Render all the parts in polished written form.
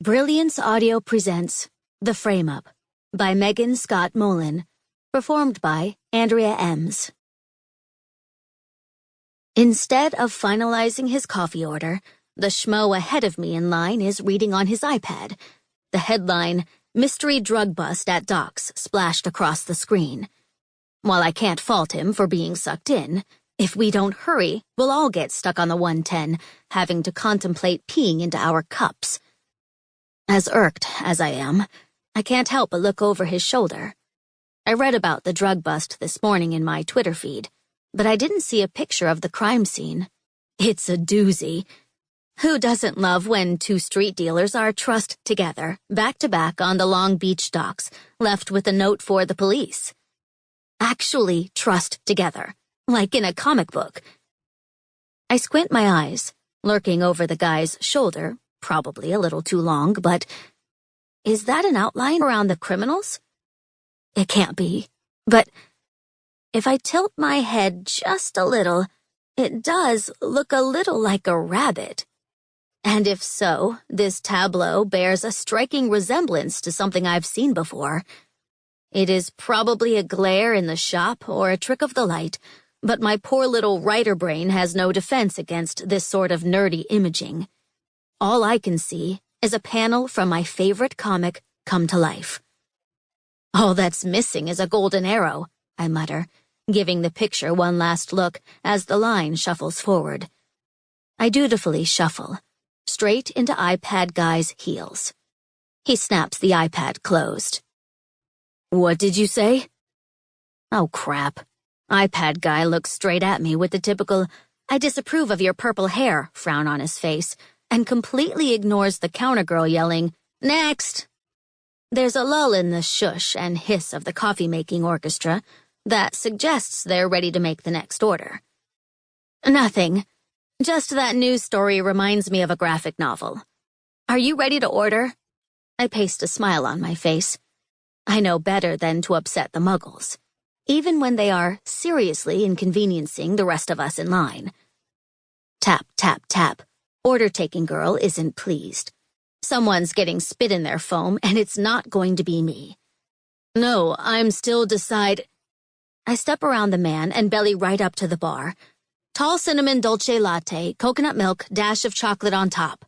Brilliance Audio presents The Frame-Up by Meghan Scott Molin, performed by Andrea Ems. Instead of finalizing his coffee order, the schmo ahead of me in line is reading on his iPad. The headline, "Mystery Drug Bust at Docks," splashed across the screen. While I can't fault him for being sucked in, if we don't hurry, we'll all get stuck on the 110, having to contemplate peeing into our cups. As irked as I am, I can't help but look over his shoulder. I read about the drug bust this morning in my Twitter feed, but I didn't see a picture of the crime scene. It's a doozy. Who doesn't love when two street dealers are trussed together, back-to-back on the Long Beach docks, left with a note for the police? Actually trussed together, like in a comic book. I squint my eyes, lurking over the guy's shoulder, probably a little too long, but is that an outline around the criminals? It can't be, but if I tilt my head just a little, it does look a little like a rabbit. And if so, this tableau bears a striking resemblance to something I've seen before. It is probably a glare in the shop or a trick of the light, but my poor little writer brain has no defense against this sort of nerdy imaging. All I can see is a panel from my favorite comic come to life. All that's missing is a golden arrow, I mutter, giving the picture one last look as the line shuffles forward. I dutifully shuffle, straight into iPad guy's heels. He snaps the iPad closed. "What did you say?" Oh, crap. iPad guy looks straight at me with the typical, "I disapprove of your purple hair" frown on his face, and completely ignores the counter girl yelling, "Next!" There's a lull in the shush and hiss of the coffee-making orchestra that suggests they're ready to make the next order. Nothing. Just that news story reminds me of a graphic novel. Are you ready to order? I paste a smile on my face. I know better than to upset the muggles, even when they are seriously inconveniencing the rest of us in line. Tap, tap, tap. Order-taking girl isn't pleased. Someone's getting spit in their foam, and it's not going to be me. No, I'm still I step around the man and belly right up to the bar. Tall cinnamon dolce latte, coconut milk, dash of chocolate on top.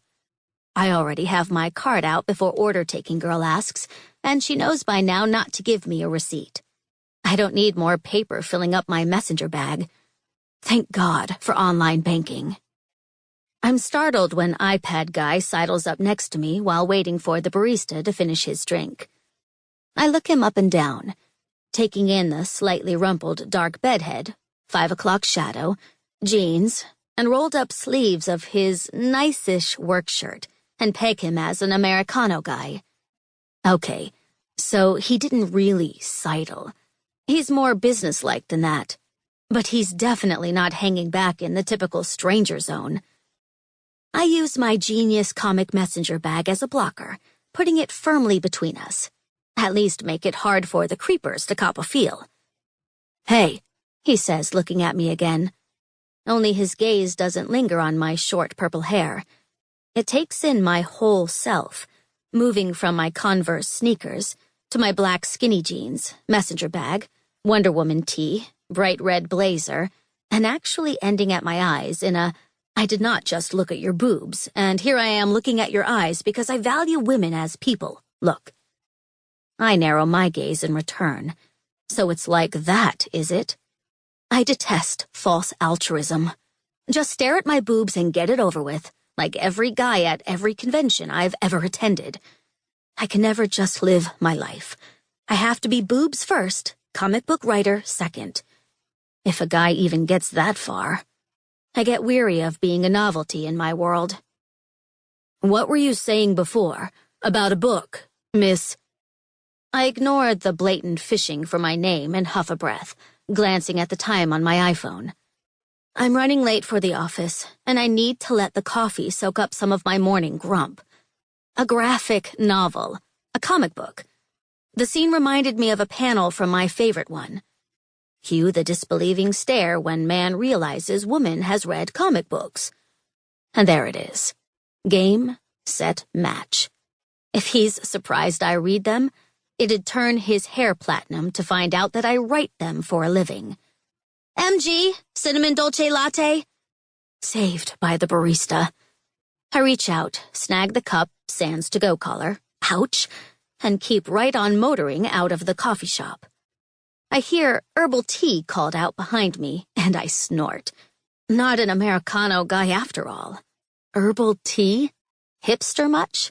I already have my card out before order-taking girl asks, and she knows by now not to give me a receipt. I don't need more paper filling up my messenger bag. Thank God for online banking. I'm startled when iPad guy sidles up next to me while waiting for the barista to finish his drink. I look him up and down, taking in the slightly rumpled dark bedhead, 5 o'clock shadow, jeans, and rolled-up sleeves of his nice-ish work shirt, and peg him as an Americano guy. Okay, so he didn't really sidle. He's more businesslike than that, but he's definitely not hanging back in the typical stranger zone. I use my genius comic messenger bag as a blocker, putting it firmly between us. At least make it hard for the creepers to cop a feel. "Hey," he says, looking at me again. Only his gaze doesn't linger on my short purple hair. It takes in my whole self, moving from my Converse sneakers to my black skinny jeans, messenger bag, Wonder Woman tee, bright red blazer, and actually ending at my eyes in a, "I did not just look at your boobs, and here I am looking at your eyes because I value women as people. Look." I narrow my gaze in return. So it's like that, is it? I detest false altruism. Just stare at my boobs and get it over with, like every guy at every convention I've ever attended. I can never just live my life. I have to be boobs first, comic book writer second. If a guy even gets that far. I get weary of being a novelty in my world. "What were you saying before? About a book, Miss?" I ignored the blatant fishing for my name and huff a breath, glancing at the time on my iPhone. I'm running late for the office, and I need to let the coffee soak up some of my morning grump. A graphic novel, a comic book. The scene reminded me of a panel from my favorite one. Cue the disbelieving stare when man realizes woman has read comic books. And there it is. Game, set, match. If he's surprised I read them, it'd turn his hair platinum to find out that I write them for a living. MG, cinnamon dolce latte. Saved by the barista. I reach out, snag the cup, sans to-go collar, ouch, and keep right on motoring out of the coffee shop. I hear herbal tea called out behind me, and I snort. Not an Americano guy after all. Herbal tea? Hipster much?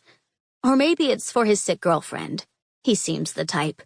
Or maybe it's for his sick girlfriend. He seems the type.